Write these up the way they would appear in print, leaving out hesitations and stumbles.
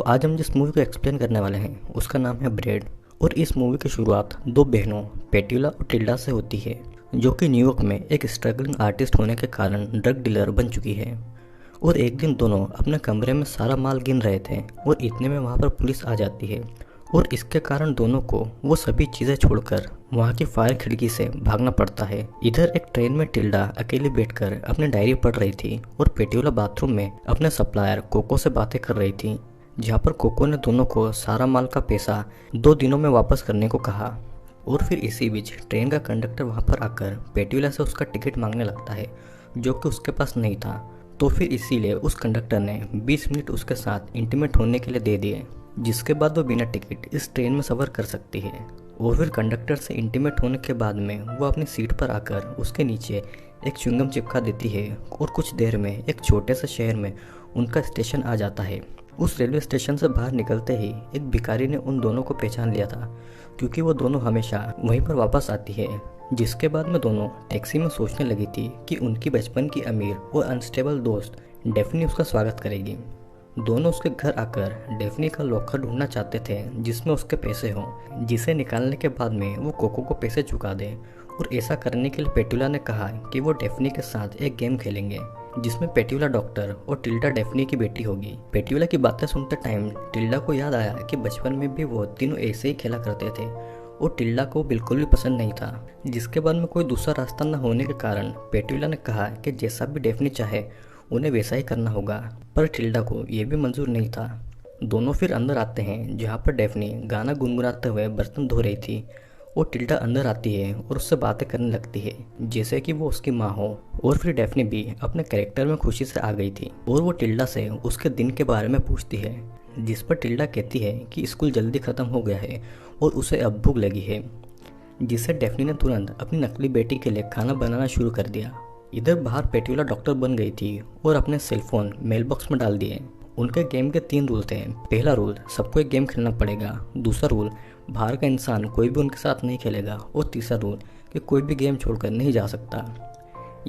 आज हम जिस मूवी को एक्सप्लेन करने वाले हैं उसका नाम है ब्रेड। और इस मूवी की शुरुआत दो बहनों पेट्यूला और टिल्डा से होती है, जो कि न्यूयॉर्क में एक स्ट्रगलिंग आर्टिस्ट होने के कारण ड्रग डीलर बन चुकी है। और एक दिन दोनों अपने कमरे में सारा माल गिन रहे थे और इतने में वहाँ पर पुलिस आ जाती है और इसके कारण दोनों को वो सभी चीज़ें छोड़कर वहाँ की फायर खिड़की से भागना पड़ता है। इधर एक ट्रेन में टिल्डा अकेली बैठकर अपनी डायरी पढ़ रही थी और पेट्यूला बाथरूम में अपने सप्लायर कोको से बातें कर रही थी, जहाँ पर कोको ने दोनों को सारा माल का पैसा 2 दिनों में वापस करने को कहा। और फिर इसी बीच ट्रेन का कंडक्टर वहाँ पर आकर पेट्यूला से उसका टिकट मांगने लगता है, जो कि उसके पास नहीं था। तो फिर इसीलिए उस कंडक्टर ने 20 मिनट उसके साथ इंटीमेट होने के लिए दे दिए, जिसके बाद वो बिना टिकट इस ट्रेन में सफ़र कर सकती है। और फिर कंडक्टर से इंटीमेट होने के बाद में वो अपनी सीट पर आकर उसके नीचे एक च्युइंगम चिपका देती है और कुछ देर में एक छोटे से शहर में उनका स्टेशन आ जाता है। उस रेलवे स्टेशन से बाहर निकलते ही एक भिखारी ने उन दोनों को पहचान लिया था, क्योंकि वो दोनों हमेशा वहीं पर वापस आती है। जिसके बाद में दोनों टैक्सी में सोचने लगी थी कि उनकी बचपन की अमीर और अनस्टेबल दोस्त डेफनी उसका स्वागत करेगी। दोनों उसके घर आकर डेफनी का लॉकर ढूंढना चाहते थे जिसमें उसके पैसे हों, जिसे निकालने के बाद में वो कोको को पैसे चुका दे। और ऐसा करने के लिए पेट्यूला ने कहा कि वो डेफनी के साथ एक गेम खेलेंगे, जिसमें पेट्यूला डॉक्टर और टिल्डा डेफनी की बेटी होगी। पेट्यूला की बातें सुनते टाइम टिल्डा को याद आया कि बचपन में भी वो तीनों ऐसे ही खेला करते थे और टिल्डा को बिल्कुल भी पसंद नहीं था। जिसके बाद में कोई दूसरा रास्ता न होने के कारण पेट्यूला ने कहा कि जैसा भी डेफनी चाहे उन्हें वैसा ही करना होगा, पर टिल्डा को यह भी मंजूर नहीं था। दोनों फिर अंदर आते हैं, जहाँ पर डेफनी गाना गुनगुनाते हुए बर्तन धो रही थी और टिल्डा अंदर आती है और उससे बातें करने लगती है जैसे कि वो उसकी माँ हो। और फिर डेफनी भी अपने कैरेक्टर में खुशी से आ गई थी और वो टिल्डा से उसके दिन के बारे में पूछती है, जिस पर टिल्डा कहती है कि स्कूल जल्दी ख़त्म हो गया है और उसे अब भूख लगी है, जिससे डेफनी ने तुरंत अपनी नकली बेटी के लिए खाना बनाना शुरू कर दिया। इधर बाहर पेट्यूला डॉक्टर बन गई थी और अपने सेलफोन मेल बॉक्स में डाल दिए। उनके गेम के 3 रूल थे। पहला रूल, सबको एक गेम खेलना पड़ेगा। दूसरा रूल, बाहर का इंसान कोई भी उनके साथ नहीं खेलेगा। और तीसरा रूल कि कोई भी गेम छोड़कर नहीं जा सकता।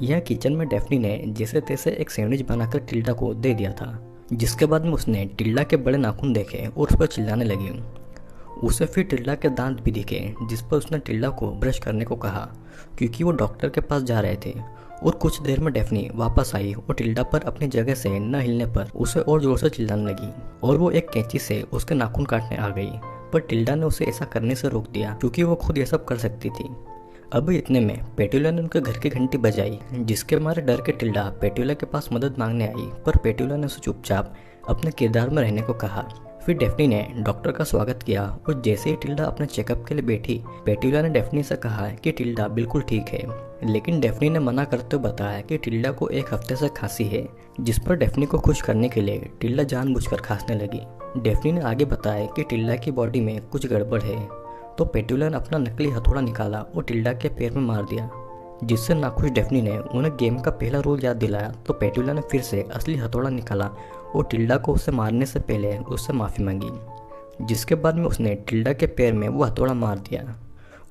यह किचन में डेफनी ने जैसे तैसे एक सैंडविच बनाकर टिल्डा को दे दिया था, जिसके बाद में उसने टिल्डा के बड़े नाखून देखे और उस पर चिल्लाने लगी। उसे फिर टिल्डा के दांत भी दिखे, जिस पर उसने टिल्डा को ब्रश करने को कहा, क्योंकि वो डॉक्टर के पास जा रहे थे। और कुछ देर में डेफनी वापस आई और टिल्डा पर अपनी जगह से न हिलने पर उसे और जोर से चिल्लाने लगी और वो एक कैंची से उसके नाखून काटने आ गई। पर टिल्डा ने उसे ऐसा करने से रोक दिया, क्योंकि वो खुद ये सब कर सकती थी। अब इतने में पेट्यूला ने उनके घर की घंटी बजाई, जिसके मारे डर के टिल्डा पेट्यूला के पास मदद मांगने आई, पर पेट्यूला ने उसे चुपचाप अपने किरदार में रहने को कहा। फिर डेफनी ने डॉक्टर का स्वागत किया और जैसे ही टिल्डा अपने चेकअप के लिए बैठी, पेट्यूला ने डेफनी से कहा कि टिल्डा बिल्कुल ठीक है। लेकिन डेफनी ने मना करते हुए बताया कि टिल्डा को 1 हफ्ते से खांसी है, जिस पर डेफनी को खुश करने के लिए टिल्डा जानबूझकर खांसने लगी। डेफनी ने आगे बताया कि टिल्डा की बॉडी में कुछ गड़बड़ है, तो पेट्यूला ने अपना नकली हथौड़ा निकाला और टिल्डा के पैर में मार दिया, जिससे नाखुश डेफनी ने उन्हें गेम का पहला रूल याद दिलाया। तो पेट्यूला ने फिर से असली हथौड़ा निकाला और टिल्डा को उसे मारने से पहले उससे माफ़ी मांगी, जिसके बाद में उसने टिल्डा के पैर में वो हथौड़ा मार दिया।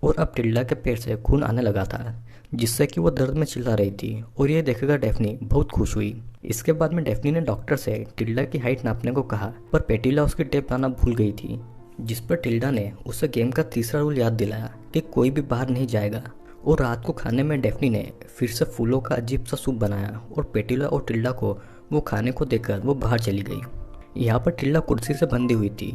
और अब टिल्डा के पैर से खून आने लगा था, जिससे कि वो दर्द में चिल्ला रही थी और ये देखकर डेफनी बहुत खुश हुई। इसके बाद में डेफनी ने डॉक्टर से टिल्डा की हाइट नापने को कहा, पर पेट्यूला उसकी टेप लाना भूल गई थी, जिस पर टिल्डा ने उसे गेम का तीसरा रूल याद दिलाया कि कोई भी बाहर नहीं जाएगा। और रात को खाने में डेफनी ने फिर से फूलों का अजीब सा सूप बनाया और पेट्यूला और टिल्डा को वो खाने को देकर वो बाहर चली गई। यहाँ पर टिल्डा कुर्सी से बंधी हुई थी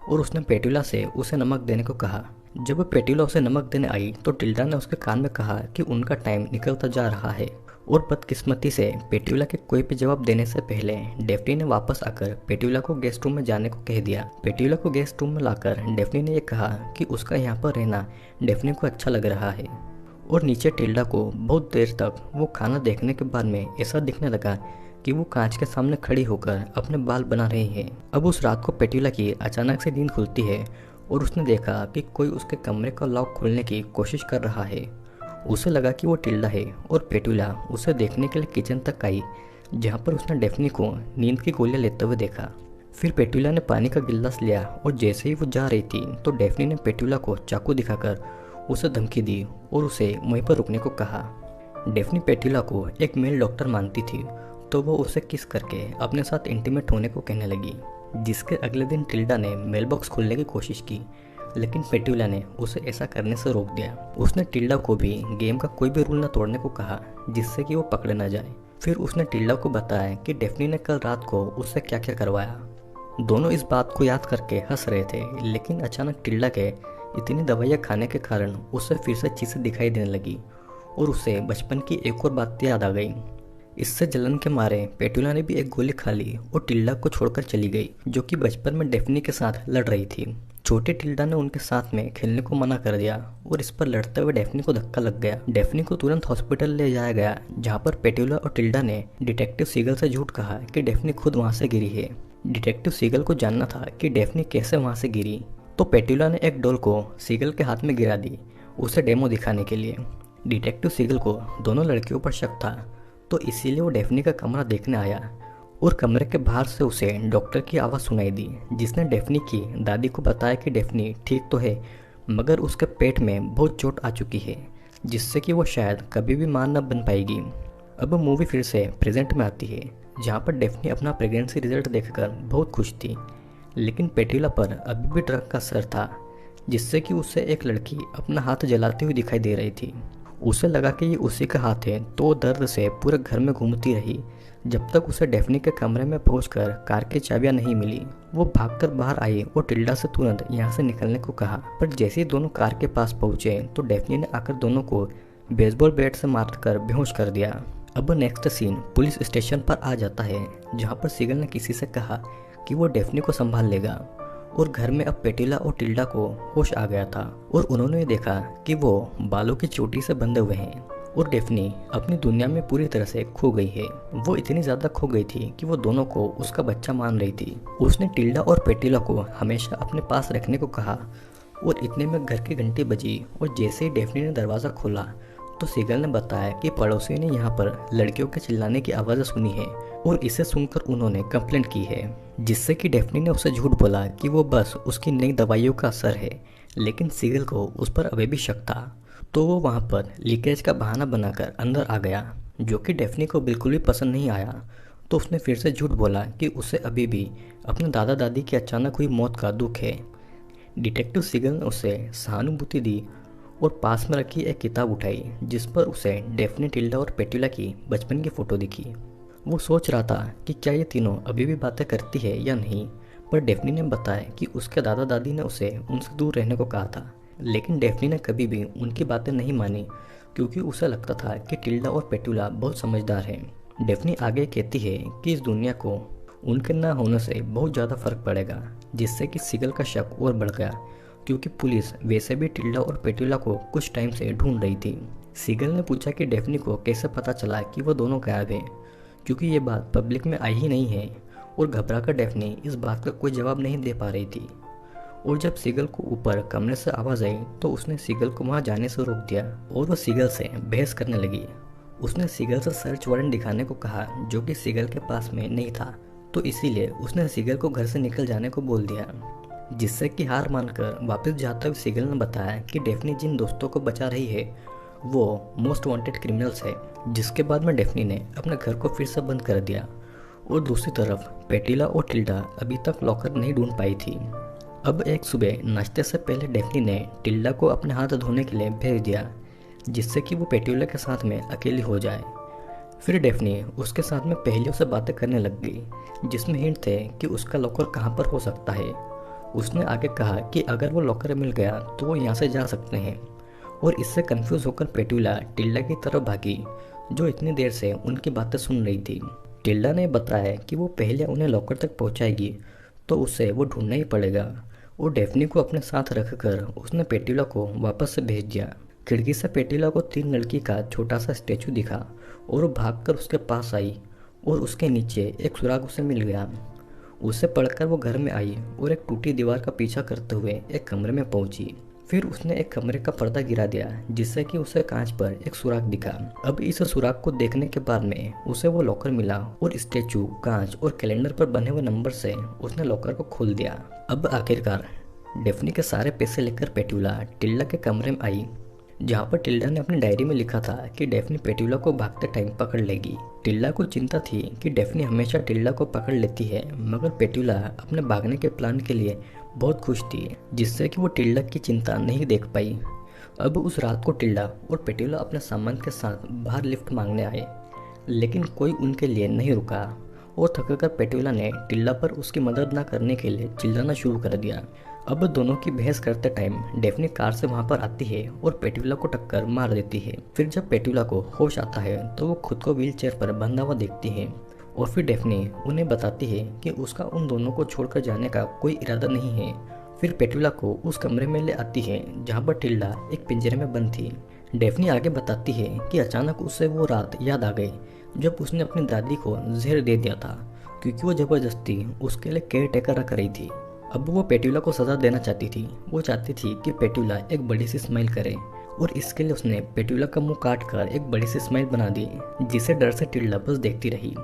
और उसने पेट्यूला से उसे नमक देने को कहा। जब वो पेट्यूला उसे नमक देने आई तो टिल्डा ने उसके कान में कहा कि उनका टाइम निकलता जा रहा है। और बदकिस्मती से पेट्यूला के कोई भी जवाब देने से पहले डेफनी ने वापस आकर पेट्यूला को गेस्ट रूम में जाने को कह दिया। पेट्यूला को गेस्ट रूम में लाकर डेफनी ने यह कहा कि उसका यहाँ पर रहना डेफनी को अच्छा लग रहा है। और नीचे टिल्डा को बहुत देर तक वो खाना देखने के बाद में ऐसा दिखने लगा कि वो कांच के सामने खड़ी होकर अपने बाल बना रही है। अब उस रात को पेट्यूला की अचानक से नींद खुलती है और उसने देखा कि कोई उसके कमरे का लॉक खोलने की कोशिश कर रहा है। उसे लगा कि वो टिल्डा है और पेट्यूला उसे देखने के लिए किचन तक आई, जहाँ पर उसने डेफनी को नींद की गोलियां लेते हुए देखा। फिर पेट्यूला ने पानी का गिलास लिया और जैसे ही वो जा रही थी तो डेफनी ने पेट्यूला को चाकू दिखाकर उसे धमकी दी और उसे वहीं पर रुकने को कहा। डेफनी पेट्यूला को एक मेल डॉक्टर मानती थी, तो वो उसे किस करके अपने साथ इंटीमेट होने को कहने लगी। जिसके अगले दिन टिल्डा ने मेल बॉक्स खोलने की कोशिश की, लेकिन पेट्यूला ने उसे ऐसा करने से रोक दिया। उसने टिल्डा को भी गेम का कोई भी रूल न तोड़ने को कहा, जिससे कि वो पकड़े न जाए। फिर उसने टिल्डा को बताया कि डेफ्नी ने कल रात को उससे क्या क्या करवाया। दोनों इस बात को याद करके हंस रहे थे, लेकिन अचानक टिल्डा के इतनी दवाइयाँ खाने के कारण उसे फिर से चीज़ें दिखाई देने लगी और उसे बचपन की एक और बात याद आ गई। इससे जलन के मारे पेट्यूला ने भी एक गोली खा ली और टिल्डा को छोड़कर चली गई, जो कि बचपन में डेफ्नी के साथ लड़ रही थी। छोटे टिल्डा ने उनके साथ में खेलने को मना कर दिया और इस पर लड़ते हुए डेफ्नी को धक्का लग गया। डेफ्नी को तुरंत हॉस्पिटल ले जाया गया, जहां पर पेट्यूला और टिल्डा ने डिटेक्टिव सीगल से झूठ कहा कि डेफ्नी खुद वहां से गिरी है। डिटेक्टिव सीगल को जानना था कि डेफ्नी कैसे वहां से गिरी, तो पेट्यूला ने एक डॉल को सीगल के हाथ में गिरा दी, उसे डेमो दिखाने के लिए। डिटेक्टिव सीगल को दोनों लड़कियों पर शक था, तो इसीलिए वो डेफ्नी का कमरा देखने आया और कमरे के बाहर से उसे डॉक्टर की आवाज़ सुनाई दी, जिसने डेफ्नी की दादी को बताया कि डेफ्नी ठीक तो है, मगर उसके पेट में बहुत चोट आ चुकी है, जिससे कि वो शायद कभी भी मां न बन पाएगी। अब मूवी फिर से प्रेजेंट में आती है, जहाँ पर डेफ्नी अपना प्रेगनेंसी रिजल्ट देखकर बहुत खुश थी, लेकिन पेट्यूला पर अभी भी ड्रग का असर था, जिससे कि उसे एक लड़की अपना हाथ जलाती हुई दिखाई दे रही थी। उसे लगा कि ये उसी का हाथ है, तो वो दर्द से पूरे घर में घूमती रही, जब तक उसे डेफ्नी के कमरे में पहुंचकर कार की चाबियां नहीं मिली। वो भागकर बाहर आई और टिल्डा से तुरंत यहाँ से निकलने को कहा, पर जैसे ही दोनों कार के पास पहुंचे तो डेफ्नी ने आकर दोनों को बेसबॉल बैट से मारकर बेहोश कर दिया। अब नेक्स्ट सीन पुलिस स्टेशन पर आ जाता है, जहाँ पर सीगल ने किसी से कहा कि वो डेफ्नी को संभाल लेगा, और घर में अब पेट्यूला और टिल्डा को होश आ गया था और उन्होंने देखा कि वो बालों की चोटी से बंधे हुए हैं और डेफ्नी अपनी दुनिया में पूरी तरह से खो गई है। वो इतनी ज्यादा खो गई थी कि वो दोनों को उसका बच्चा मान रही थी। उसने टिल्डा और पेट्यूला को हमेशा अपने पास रखने को कहा और इतने में घर की घंटी बजी और जैसे ही डेफ्नी ने दरवाज़ा खोला तो सीगल ने बताया कि पड़ोसियों ने यहाँ पर लड़कियों के चिल्लाने की आवाज़ें सुनी है और इसे सुनकर उन्होंने कंप्लेंट की है, जिससे कि डेफ्नी ने उसे झूठ बोला कि वो बस उसकी नई दवाइयों का असर है, लेकिन सीगल को उस पर अभी भी शक था। तो वो वहाँ पर लीकेज का बहाना बनाकर अंदर आ गया, जो कि डेफ्नी को बिल्कुल भी पसंद नहीं आया। तो उसने फिर से झूठ बोला कि उसे अभी भी अपने दादा दादी की अचानक हुई मौत का दुख है। डिटेक्टिव सीगल ने उसे सहानुभूति दी और पास में रखी एक किताब उठाई, जिस पर उसे डेफ्नी, टिल्डा और पेट्यूला की बचपन की फ़ोटो दिखी। वो सोच रहा था कि क्या ये तीनों अभी भी बातें करती है या नहीं, पर डेफ्नी ने बताया कि उसके दादा दादी ने उसे उनसे दूर रहने को कहा था, लेकिन डेफ्नी ने कभी भी उनकी बातें नहीं मानी, क्योंकि उसे लगता था कि टिल्डा और पेट्यूला बहुत समझदार हैं। डेफ्नी आगे कहती है कि इस दुनिया को उनके ना होने से बहुत ज़्यादा फर्क पड़ेगा, जिससे कि सीगल का शक और बढ़ गया, क्योंकि पुलिस वैसे भी टिल्डा और पेट्यूला को कुछ टाइम से ढूंढ रही थी। सीगल ने पूछा कि डेफ्नी को कैसे पता चला कि वो दोनों गायब हैं, क्योंकि ये बात पब्लिक में आई ही नहीं है, और घबराकर डेफ्नी इस बात का कोई जवाब नहीं दे पा रही थी। और जब सीगल को ऊपर कमरे से आवाज़ आई तो उसने सीगल को वहाँ जाने से रोक दिया और वो सीगल से बहस करने लगी। उसने सीगल से सर्च वारंट दिखाने को कहा, जो कि सीगल के पास में नहीं था, तो इसीलिए उसने सीगल को घर से निकल जाने को बोल दिया, जिससे कि हार मानकर वापस जाते हुए सीगल ने बताया कि डेफ्नी जिन दोस्तों को बचा रही है वो मोस्ट वांटेड क्रिमिनल्स है। जिसके बाद में डेफ्नी ने अपने घर को फिर से बंद कर दिया और दूसरी तरफ पेट्यूला और टिल्डा अभी तक लॉकर नहीं ढूंढ पाई थी। अब एक सुबह नाश्ते से पहले डेफ्नी ने टिल्डा को अपने हाथ धोने के लिए भेज दिया, जिससे कि वो पेट्यूला के साथ में अकेली हो जाए। फिर डेफ्नी उसके साथ में पहेलियों से बातें करने लग गई, जिसमें हिंट थे कि उसका लॉकर कहाँ पर हो सकता है। उसने आगे कहा कि अगर वो लॉकर मिल गया तो वो यहाँ से जा सकते हैं, और इससे कंफ्यूज होकर पेट्यूला टिल्डा की तरफ भागी, जो इतनी देर से उनकी बातें सुन रही थी। टिल्डा ने बताया कि वो पहले उन्हें लॉकर तक पहुँचाएगी, तो उसे वो ढूंढना ही पड़ेगा, और डेफ्नी को अपने साथ रखकर उसने पेट्यूला को वापस से भेज दिया। खिड़की से पेट्यूला को 3 लड़की का छोटा सा स्टैचू दिखा और वो भागकर उसके पास आई और उसके नीचे एक सुराग उसे मिल गया। उसे पढ़कर वो घर में आई और एक टूटी दीवार का पीछा करते हुए एक कमरे में पहुंची। फिर उसने एक कमरे का पर्दा गिरा दिया, जिससे कि उसे कांच पर एक सुराग दिखा। अब इस सुराग को देखने के बाद में उसे वो लॉकर मिला और स्टैचू, कांच और कैलेंडर पर बने हुए नंबर से उसने लॉकर को खोल दिया। अब आखिरकार डेफ्नी के सारे पैसे लेकर पेट्यूला टिल्डा के कमरे में आई, जहाँ पर टिल्डा ने अपनी डायरी में लिखा था कि डेफनी पेट्यूला को भागते टाइम पकड़ लेगी। टिल्डा को चिंता थी कि डेफनी हमेशा टिल्डा को पकड़ लेती है, मगर पेट्यूला अपने भागने के प्लान के लिए बहुत खुश थी, जिससे कि वो टिल्डा की चिंता नहीं देख पाई। अब उस रात को टिल्डा और पेट्यूला अपने सामान के साथ बाहर लिफ्ट मांगने आए, लेकिन कोई उनके लिए नहीं रुका और थककर पेट्यूला ने टिल्डा पर उसकी मदद न करने के लिए चिल्लाना शुरू कर दिया। अब दोनों की बहस करते टाइम डेफनी कार से वहां पर आती है और पेट्यूला को टक्कर मार देती है। फिर जब पेट्यूला को होश आता है तो वो खुद को व्हीलचेयर पर बंधा हुआ देखती है और फिर डेफनी उन्हें बताती है कि उसका उन दोनों को छोड़कर जाने का कोई इरादा नहीं है। फिर पेट्यूला को उस कमरे में ले आती है जहाँ पर टिल्डा एक पिंजरे में बंद थी। डेफनी आगे बताती है कि अचानक उसे वो रात याद आ गई जब उसने अपनी दादी को जहर दे दिया था, क्योंकि वो जबरदस्ती उसके लिए केयर टेकर रख रही थी। अब वो पेट्यूला को सजा देना चाहती थी। वो चाहती थी कि पेट्यूला एक बड़ी सी स्माइल करे और इसके लिए उसने पेट्यूला का मुंह काट कर एक बड़ी सी स्माइल बना दी, जिसे डर से टिल्डा बस देखती रही।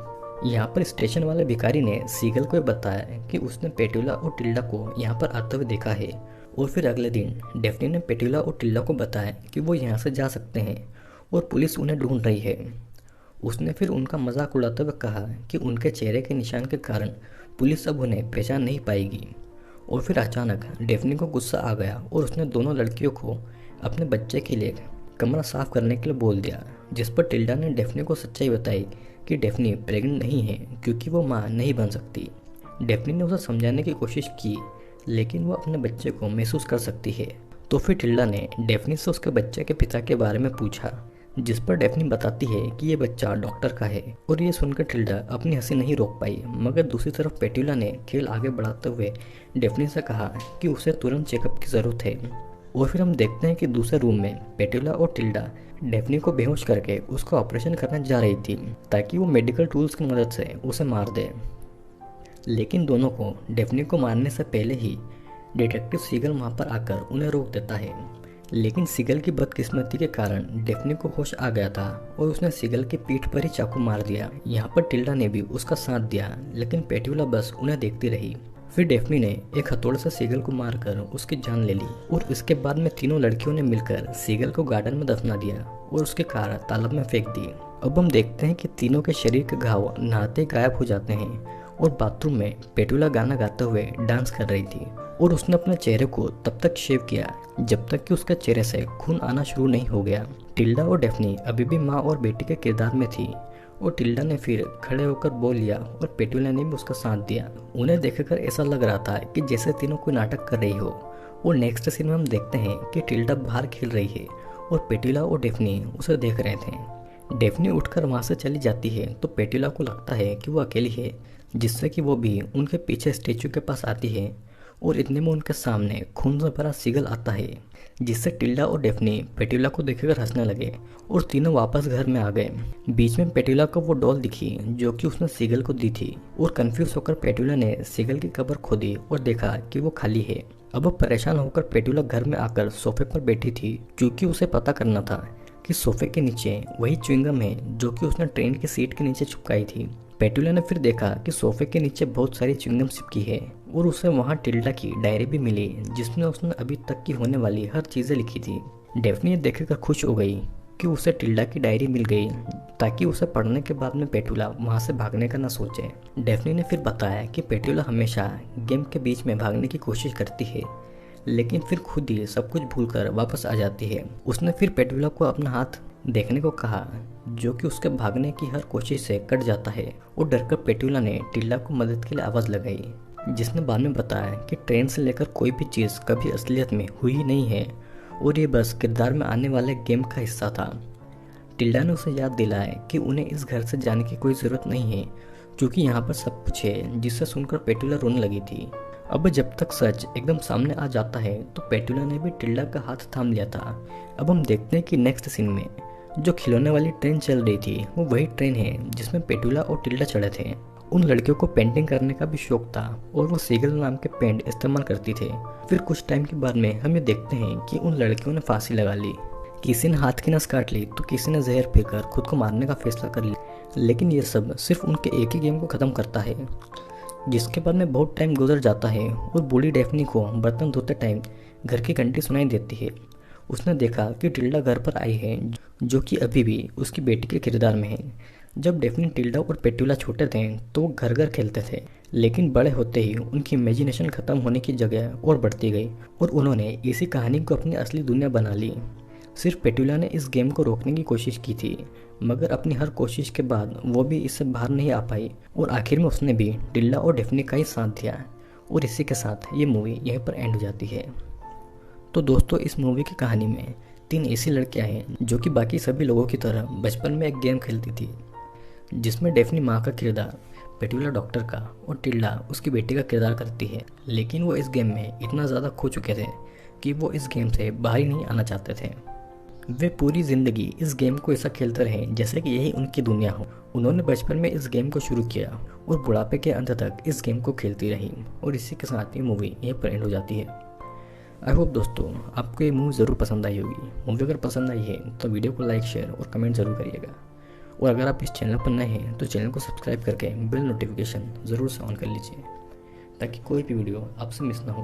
यहाँ पर स्टेशन वाले भिखारी ने सीगल को बताया कि उसने पेट्यूला और टिल्डा को यहाँ पर आते हुए देखा है। और फिर अगले दिन डेफनी ने पेट्यूला और टिल्डा को बताया कि वो यहाँ से जा सकते हैं और पुलिस उन्हें ढूंढ रही है। उसने फिर उनका मजाक उड़ाते हुए कहा कि उनके चेहरे के निशान के कारण पुलिस अब उन्हें पहचान नहीं पाएगी। और फिर अचानक डेफनी को गुस्सा आ गया और उसने दोनों लड़कियों को अपने बच्चे के लिए कमरा साफ करने के लिए बोल दिया, जिस पर टिल्डा ने डेफनी को सच्चाई बताई कि डेफनी प्रेग्नेंट नहीं है क्योंकि वो मां नहीं बन सकती। डेफनी ने उसे समझाने की कोशिश की, लेकिन वो अपने बच्चे को महसूस कर सकती है। तो फिर टिल्डा ने डेफनी से उसके बच्चे के पिता के बारे में पूछा, जिस पर डेफनी बताती है कि ये बच्चा डॉक्टर का है। और ये सुनकर टिल्डा अपनी हंसी नहीं रोक पाई, मगर दूसरी तरफ पेट्यूला ने खेल आगे बढ़ाते हुए डेफनी से कहा कि उसे तुरंत चेकअप की ज़रूरत है। और फिर हम देखते हैं कि दूसरे रूम में पेट्यूला और टिल्डा डेफनी को बेहोश करके उसका ऑपरेशन करने जा रही थी, ताकि वो मेडिकल टूल्स की मदद से उसे मार दे। लेकिन दोनों को डेफनी को मारने से पहले ही डिटेक्टिव सीगल वहाँ पर आकर उन्हें रोक देता है। लेकिन सीगल की बदकिस्मती के कारण डेफनी को होश आ गया था और उसने सीगल की पीठ पर ही चाकू मार दिया। यहाँ पर टिल्डा ने भी उसका साथ दिया, लेकिन पेट्यूला बस उन्हें देखती रही। फिर डेफनी ने एक हथौड़े से सीगल को मारकर उसकी जान ले ली और इसके बाद में तीनों लड़कियों ने मिलकर सीगल को गार्डन में दफना दिया और उसकी कार तालाब में फेंक दी। अब हम देखते हैं कि तीनों के शरीर के घाव नहाते गायब हो जाते हैं और बाथरूम में पेट्यूला गाना गाते हुए डांस कर रही थी और उसने अपने चेहरे को तब तक शेव किया जब तक कि उसके चेहरे से खून आना शुरू नहीं हो गया। टिल्डा और डेफनी अभी भी माँ और बेटी के किरदार में थी और टिल्डा ने फिर खड़े होकर बोल लिया और पेट्यूला ने भी उसका साथ दिया। उन्हें देखकर ऐसा लग रहा था कि जैसे तीनों कोई नाटक कर रही हो। और नेक्स्ट सीन में हम देखते हैं कि टिल्डा बाहर खेल रही है और पेट्यूला और डेफनी उसे देख रहे थे। डेफनी उठकर वहाँ से चली जाती है तो पेट्यूला को लगता है कि वो अकेली है, जिससे कि वो भी उनके पीछे स्टेचू के पास आती है और इतने में उनके सामने खून से भरा सीगल आता है, जिससे टिल्डा और डेफनी पेट्यूला को देखकर हंसने लगे और तीनों वापस घर में आ गए। बीच में पेट्यूला को वो डॉल दिखी जो कि उसने सीगल को दी थी और कंफ्यूज होकर पेट्यूला ने सीगल की कब्र खोदी और देखा कि वो खाली है। अब परेशान होकर पेट्यूला घर में आकर सोफे पर बैठी थी, क्योंकि उसे पता करना था कि सोफे के नीचे वही च्युइंगम है जो कि उसने ट्रेन की सीट के नीचे चिपकाई थी। पेट्यूला ने फिर देखा कि सोफे के नीचे बहुत सारी च्युइंगम चिपकी है और उसे वहाँ टिल्डा की डायरी भी मिली, जिसमें उसने अभी तक की होने वाली हर चीज़ें लिखी थी। डेफनी ये देखकर खुश हो गई कि उसे टिल्डा की डायरी मिल गई, ताकि उसे पढ़ने के बाद में पेट्यूला वहाँ से भागने का न सोचे। डेफनी ने फिर बताया कि पेट्यूला हमेशा गेम के बीच में भागने की कोशिश करती है, लेकिन फिर खुद ही सब कुछ भूलकर वापस आ जाती है। उसने फिर पेट्यूला को अपना हाथ देखने को कहा, जो कि उसके भागने की हर कोशिश से कट जाता है। और डरकर पेट्यूला ने टिल्डा को मदद के लिए आवाज़ लगाई, जिसने बाद में बताया कि ट्रेन से लेकर कोई भी चीज़ कभी असलियत में हुई ही नहीं है और ये बस किरदार में आने वाले गेम का हिस्सा था। टिल्डा ने उसे याद दिलाया कि उन्हें इस घर से जाने की कोई ज़रूरत नहीं है, क्योंकि यहाँ पर सब कुछ है, जिससे सुनकर पेट्यूला रोने लगी थी। अब जब तक सच एकदम सामने आ जाता है तो पेट्यूला ने भी टिल्डा का हाथ थाम लिया था। अब हम देखते हैं कि नेक्स्ट सीन में जो खिलौने वाली ट्रेन चल रही थी वो वही ट्रेन है जिसमें पेट्यूला और टिल्डा चढ़े थे। उन लड़कियों को पेंटिंग करने का भी शौक था और वो सीगल नाम के पेंट इस्तेमाल करती थे। फिर कुछ टाइम के बाद में हम ये देखते हैं कि उन लड़कियों ने फांसी लगा ली। किसी ने हाथ की नस काट ली तो किसी ने जहर पीकर खुद को मारने का फैसला कर लिया। लेकिन ये सब सिर्फ उनके एक ही गेम को ख़त्म करता है। जिसके बाद में बहुत टाइम गुजर जाता है और बूढ़ी डेफनी को बर्तन धोते टाइम घर की घंटी सुनाई देती है उसने देखा कि टिल्डा घर पर आई है, जो कि अभी भी उसकी बेटी के किरदार में है। जब डेफनी, टिल्डा और पेट्यूला छोटे थे तो वो घर घर खेलते थे, लेकिन बड़े होते ही उनकी इमेजिनेशन खत्म होने की जगह और बढ़ती गई और उन्होंने इसी कहानी को अपनी असली दुनिया बना ली। सिर्फ पेट्यूला ने इस गेम को रोकने की कोशिश की थी, मगर अपनी हर कोशिश के बाद वो भी इससे बाहर नहीं आ पाई और आखिर में उसने भी टिल्डा और डेफनी का ही साथ दिया। और इसी के साथ ये मूवी यहीं पर एंड हो जाती है। तो दोस्तों, इस मूवी की कहानी में 3 ऐसी लड़कियां हैं जो कि बाकी सभी लोगों की तरह बचपन में एक गेम खेलती थी, जिसमें डेफनी माँ का किरदार, पेट्यूला डॉक्टर का और टिल्डा उसकी बेटी का किरदार करती है। लेकिन वो इस गेम में इतना ज़्यादा खो चुके थे कि वो इस गेम से बाहर ही नहीं आना चाहते थे। वे पूरी ज़िंदगी इस गेम को ऐसा खेलते रहे जैसे कि यही उनकी दुनिया हो। उन्होंने बचपन में इस गेम को शुरू किया और बुढ़ापे के अंत तक इस गेम को खेलती रही और इसी के साथ ये मूवी यहीं पर एंड हो जाती है। आई होप दोस्तों आपको ये मूवी ज़रूर पसंद आई होगी। मूवी अगर पसंद आई है तो वीडियो को लाइक, शेयर और कमेंट ज़रूर करिएगा। और अगर आप इस चैनल पर नए हैं तो चैनल को सब्सक्राइब करके बेल नोटिफिकेशन ज़रूर से ऑन कर लीजिए, ताकि कोई भी वीडियो आपसे मिस ना हो।